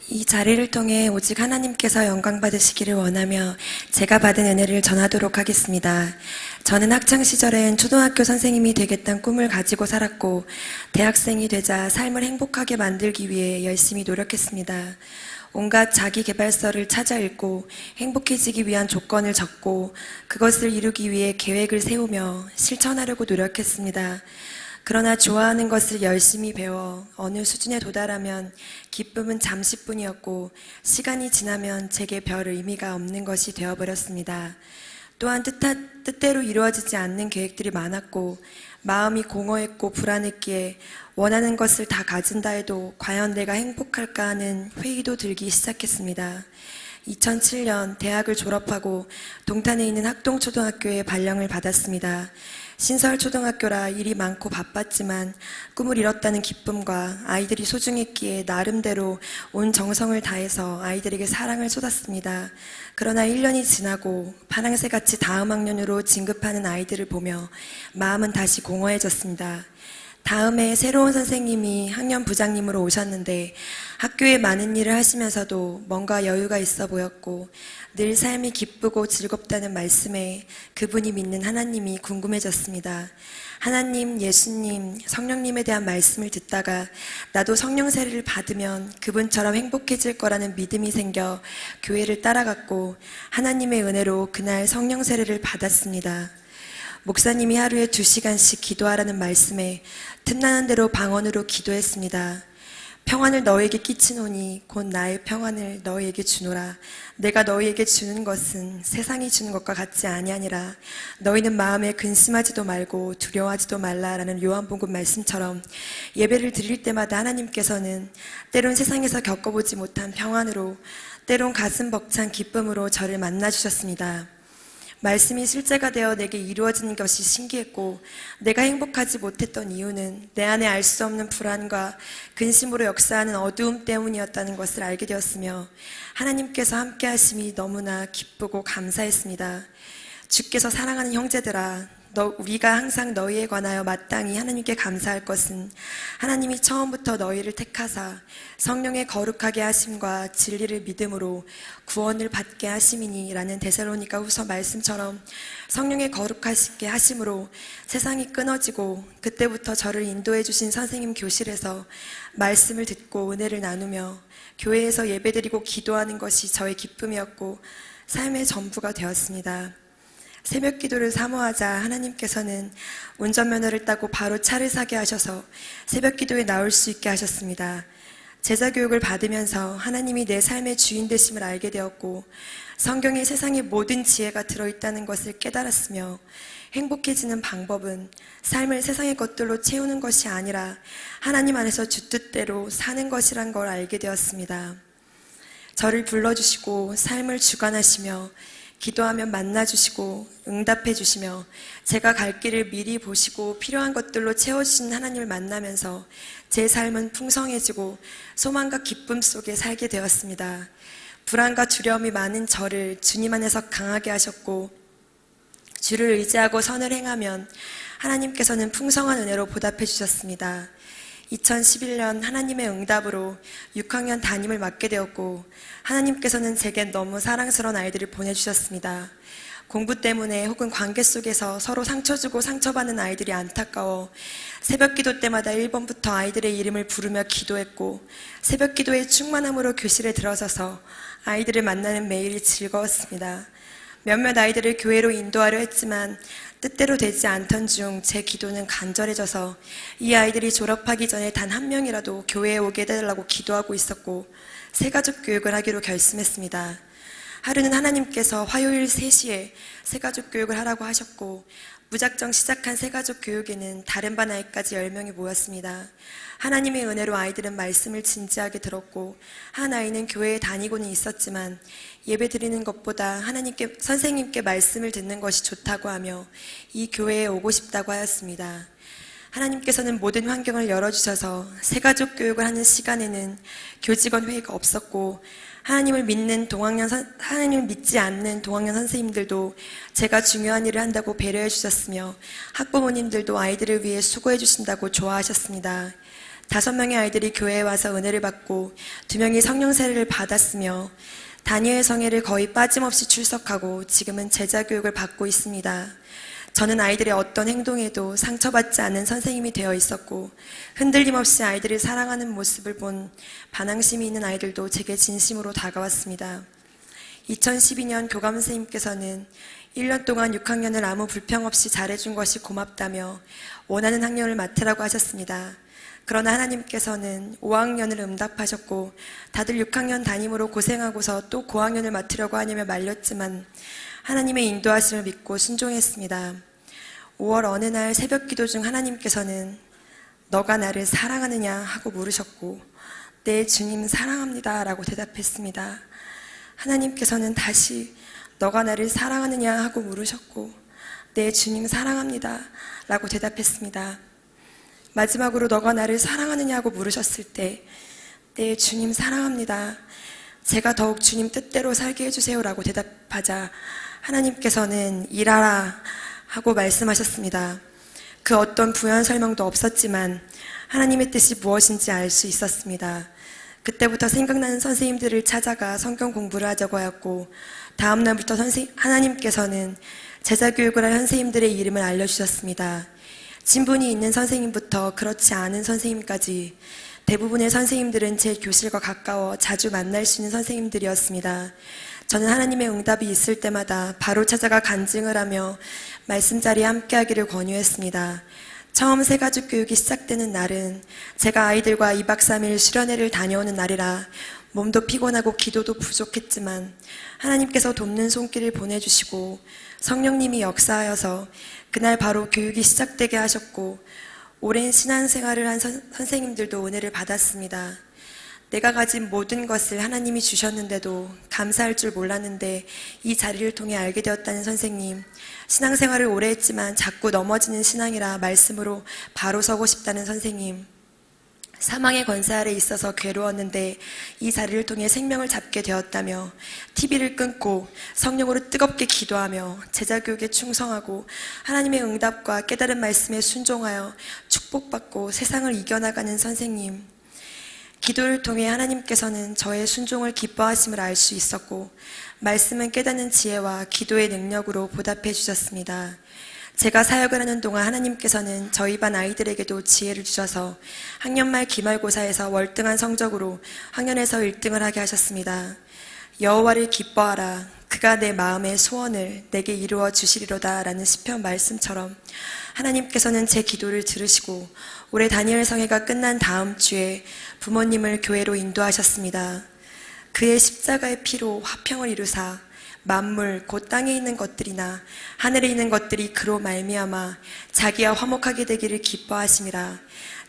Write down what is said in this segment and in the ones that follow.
이 자리를 통해 오직 하나님께서 영광 받으시기를 원하며 제가 받은 은혜를 전하도록 하겠습니다. 저는 학창시절엔 초등학교 선생님이 되겠다는 꿈을 가지고 살았고 대학생이 되자 삶을 행복하게 만들기 위해 열심히 노력했습니다. 온갖 자기계발서를 찾아 읽고 행복해지기 위한 조건을 적고 그것을 이루기 위해 계획을 세우며 실천하려고 노력했습니다. 그러나 좋아하는 것을 열심히 배워 어느 수준에 도달하면 기쁨은 잠시뿐이었고 시간이 지나면 제게 별 의미가 없는 것이 되어버렸습니다. 또한 뜻대로 이루어지지 않는 계획들이 많았고 마음이 공허했고 불안했기에 원하는 것을 다 가진다 해도 과연 내가 행복할까 하는 회의도 들기 시작했습니다. 2007년 대학을 졸업하고 동탄에 있는 학동초등학교에 발령을 받았습니다. 신설초등학교라 일이 많고 바빴지만 꿈을 이뤘다는 기쁨과 아이들이 소중했기에 나름대로 온 정성을 다해서 아이들에게 사랑을 쏟았습니다. 그러나 1년이 지나고 파랑새같이 다음 학년으로 진급하는 아이들을 보며 마음은 다시 공허해졌습니다. 다음에 새로운 선생님이 학년 부장님으로 오셨는데 학교에 많은 일을 하시면서도 뭔가 여유가 있어 보였고 늘 삶이 기쁘고 즐겁다는 말씀에 그분이 믿는 하나님이 궁금해졌습니다. 하나님, 예수님, 성령님에 대한 말씀을 듣다가 나도 성령 세례를 받으면 그분처럼 행복해질 거라는 믿음이 생겨 교회를 따라갔고 하나님의 은혜로 그날 성령 세례를 받았습니다. 목사님이 하루에 2시간씩 기도하라는 말씀에 틈나는 대로 방언으로 기도했습니다. 평안을 너에게 끼치노니 곧 나의 평안을 너희에게 주노라. 내가 너희에게 주는 것은 세상이 주는 것과 같지 아니하니라. 너희는 마음에 근심하지도 말고 두려워하지도 말라라는 요한복음 말씀처럼 예배를 드릴 때마다 하나님께서는 때론 세상에서 겪어보지 못한 평안으로 때론 가슴 벅찬 기쁨으로 저를 만나주셨습니다. 말씀이 실제가 되어 내게 이루어지는 것이 신기했고 내가 행복하지 못했던 이유는 내 안에 알 수 없는 불안과 근심으로 역사하는 어두움 때문이었다는 것을 알게 되었으며 하나님께서 함께 하심이 너무나 기쁘고 감사했습니다. 주께서 사랑하는 형제들아, 우리가 항상 너희에 관하여 마땅히 하나님께 감사할 것은 하나님이 처음부터 너희를 택하사 성령의 거룩하게 하심과 진리를 믿음으로 구원을 받게 하심이니 라는 데살로니가 후서 말씀처럼 성령의 거룩하시게 하심으로 세상이 끊어지고 그때부터 저를 인도해 주신 선생님 교실에서 말씀을 듣고 은혜를 나누며 교회에서 예배드리고 기도하는 것이 저의 기쁨이었고 삶의 전부가 되었습니다. 새벽 기도를 사모하자 하나님께서는 운전면허를 따고 바로 차를 사게 하셔서 새벽 기도에 나올 수 있게 하셨습니다. 제자 교육을 받으면서 하나님이 내 삶의 주인 되심을 알게 되었고 성경에 세상의 모든 지혜가 들어있다는 것을 깨달았으며 행복해지는 방법은 삶을 세상의 것들로 채우는 것이 아니라 하나님 안에서 주 뜻대로 사는 것이란 걸 알게 되었습니다. 저를 불러주시고 삶을 주관하시며 기도하면 만나주시고 응답해주시며 제가 갈 길을 미리 보시고 필요한 것들로 채워주신 하나님을 만나면서 제 삶은 풍성해지고 소망과 기쁨 속에 살게 되었습니다. 불안과 두려움이 많은 저를 주님 안에서 강하게 하셨고 주를 의지하고 선을 행하면 하나님께서는 풍성한 은혜로 보답해 주셨습니다. 2011년 하나님의 응답으로 6학년 담임을 맡게 되었고 하나님께서는 제게 너무 사랑스러운 아이들을 보내주셨습니다. 공부 때문에 혹은 관계 속에서 서로 상처 주고 상처받는 아이들이 안타까워 새벽 기도 때마다 1번부터 아이들의 이름을 부르며 기도했고 새벽 기도의 충만함으로 교실에 들어서서 아이들을 만나는 매일이 즐거웠습니다. 몇몇 아이들을 교회로 인도하려 했지만 뜻대로 되지 않던 중 제 기도는 간절해져서 이 아이들이 졸업하기 전에 단 한 명이라도 교회에 오게 해달라고 기도하고 있었고 새가족 교육을 하기로 결심했습니다. 하루는 하나님께서 화요일 3시에 새가족 교육을 하라고 하셨고 무작정 시작한 새가족 교육에는 다른 반 아이까지 10명이 모였습니다. 하나님의 은혜로 아이들은 말씀을 진지하게 들었고 한 아이는 교회에 다니고는 있었지만 예배 드리는 것보다 선생님께 말씀을 듣는 것이 좋다고 하며 이 교회에 오고 싶다고 하였습니다. 하나님께서는 모든 환경을 열어주셔서 새가족 교육을 하는 시간에는 교직원 회의가 없었고 하나님을 믿지 않는 동학년 선생님들도 제가 중요한 일을 한다고 배려해 주셨으며 학부모님들도 아이들을 위해 수고해 주신다고 좋아하셨습니다. 5명의 아이들이 교회에 와서 은혜를 받고 2명이 성령 세례를 받았으며 다니엘 성회를 거의 빠짐없이 출석하고 지금은 제자 교육을 받고 있습니다. 저는 아이들의 어떤 행동에도 상처받지 않는 선생님이 되어 있었고 흔들림 없이 아이들을 사랑하는 모습을 본 반항심이 있는 아이들도 제게 진심으로 다가왔습니다. 2012년 교감 선생님께서는 1년 동안 6학년을 아무 불평 없이 잘해준 것이 고맙다며 원하는 학년을 맡으라고 하셨습니다. 그러나 하나님께서는 5학년을 응답하셨고 다들 6학년 담임으로 고생하고서 또 고학년을 맡으려고 하냐며 말렸지만 하나님의 인도하심을 믿고 순종했습니다. 5월 어느 날 새벽 기도 중 하나님께서는 너가 나를 사랑하느냐 하고 물으셨고 네 주님 사랑합니다 라고 대답했습니다. 하나님께서는 다시 너가 나를 사랑하느냐 하고 물으셨고 네 주님 사랑합니다 라고 대답했습니다. 마지막으로 너가 나를 사랑하느냐고 물으셨을 때 네 주님 사랑합니다. 제가 더욱 주님 뜻대로 살게 해주세요라고 대답하자 하나님께서는 일하라 하고 말씀하셨습니다. 그 어떤 부연 설명도 없었지만 하나님의 뜻이 무엇인지 알 수 있었습니다. 그때부터 생각나는 선생님들을 찾아가 성경 공부를 하자고 하였고 다음 날부터 하나님께서는 제자 교육을 할 선생님들의 이름을 알려주셨습니다. 진분이 있는 선생님부터 그렇지 않은 선생님까지 대부분의 선생님들은 제 교실과 가까워 자주 만날 수 있는 선생님들이었습니다. 저는 하나님의 응답이 있을 때마다 바로 찾아가 간증을 하며 말씀 자리에 함께하기를 권유했습니다. 처음 새가족 교육이 시작되는 날은 제가 아이들과 2박 3일 수련회를 다녀오는 날이라 몸도 피곤하고 기도도 부족했지만 하나님께서 돕는 손길을 보내주시고 성령님이 역사하여서 그날 바로 교육이 시작되게 하셨고 오랜 신앙생활을 한 선생님들도 은혜를 받았습니다. 내가 가진 모든 것을 하나님이 주셨는데도 감사할 줄 몰랐는데 이 자리를 통해 알게 되었다는 선생님, 신앙생활을 오래 했지만 자꾸 넘어지는 신앙이라 말씀으로 바로 서고 싶다는 선생님, 사망의 권세 아래 있어서 괴로웠는데 이 자리를 통해 생명을 잡게 되었다며 TV를 끊고 성령으로 뜨겁게 기도하며 제자교육에 충성하고 하나님의 응답과 깨달은 말씀에 순종하여 축복받고 세상을 이겨나가는 선생님, 기도를 통해 하나님께서는 저의 순종을 기뻐하심을 알 수 있었고 말씀은 깨닫는 지혜와 기도의 능력으로 보답해 주셨습니다. 제가 사역을 하는 동안 하나님께서는 저희 반 아이들에게도 지혜를 주셔서 학년 말 기말고사에서 월등한 성적으로 학년에서 1등을 하게 하셨습니다. 여호와를 기뻐하라. 그가 내 마음의 소원을 내게 이루어 주시리로다 라는 시편 말씀처럼 하나님께서는 제 기도를 들으시고 올해 다니엘 성회가 끝난 다음 주에 부모님을 교회로 인도하셨습니다. 그의 십자가의 피로 화평을 이루사 만물 곧 땅에 있는 것들이나 하늘에 있는 것들이 그로 말미암아 자기와 화목하게 되기를 기뻐하심이라.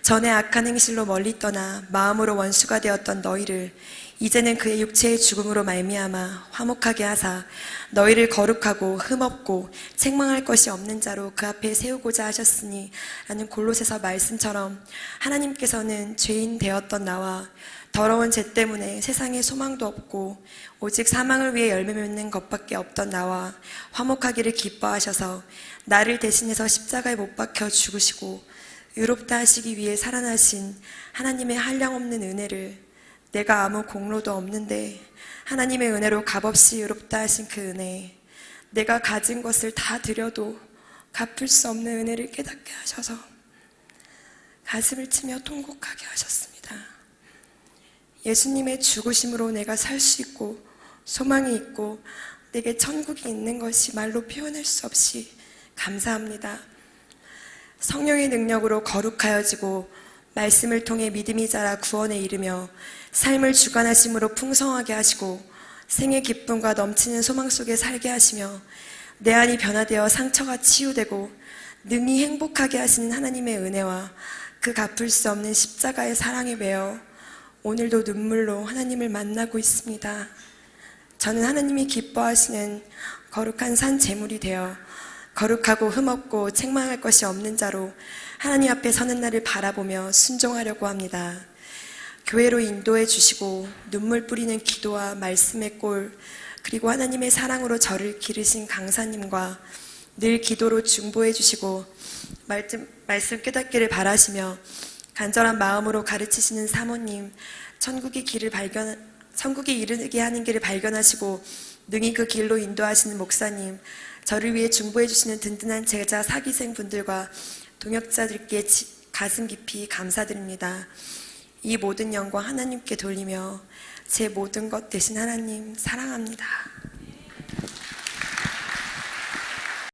전에 악한 행실로 멀리 떠나 마음으로 원수가 되었던 너희를 이제는 그의 육체의 죽음으로 말미암아 화목하게 하사 너희를 거룩하고 흠없고 책망할 것이 없는 자로 그 앞에 세우고자 하셨으니 라는 골로새서 말씀처럼 하나님께서는 죄인 되었던 나와 더러운 죄 때문에 세상에 소망도 없고 오직 사망을 위해 열매 맺는 것밖에 없던 나와 화목하기를 기뻐하셔서 나를 대신해서 십자가에 못 박혀 죽으시고 의롭다 하시기 위해 살아나신 하나님의 한량없는 은혜를 내가 아무 공로도 없는데 하나님의 은혜로 값없이 의롭다 하신 그 은혜, 내가 가진 것을 다 드려도 갚을 수 없는 은혜를 깨닫게 하셔서 가슴을 치며 통곡하게 하셨습니다. 예수님의 죽으심으로 내가 살 수 있고 소망이 있고 내게 천국이 있는 것이 말로 표현할 수 없이 감사합니다. 성령의 능력으로 거룩하여지고 말씀을 통해 믿음이 자라 구원에 이르며 삶을 주관하심으로 풍성하게 하시고 생의 기쁨과 넘치는 소망 속에 살게 하시며 내 안이 변화되어 상처가 치유되고 능히 행복하게 하시는 하나님의 은혜와 그 갚을 수 없는 십자가의 사랑에 매여 오늘도 눈물로 하나님을 만나고 있습니다. 저는 하나님이 기뻐하시는 거룩한 산 제물이 되어 거룩하고 흠없고 책망할 것이 없는 자로 하나님 앞에 서는 날을 바라보며 순종하려고 합니다. 교회로 인도해 주시고 눈물 뿌리는 기도와 말씀의 꼴, 그리고 하나님의 사랑으로 저를 기르신 강사님과 늘 기도로 중보해 주시고 말씀 깨닫기를 바라시며 간절한 마음으로 가르치시는 사모님, 천국에 이르게 하는 길을 발견하시고 능히 그 길로 인도하시는 목사님, 저를 위해 중보해 주시는 든든한 제자 사기생 분들과 동역자들께 가슴 깊이 감사드립니다. 이 모든 영광 하나님께 돌리며 제 모든 것 되신 하나님 사랑합니다.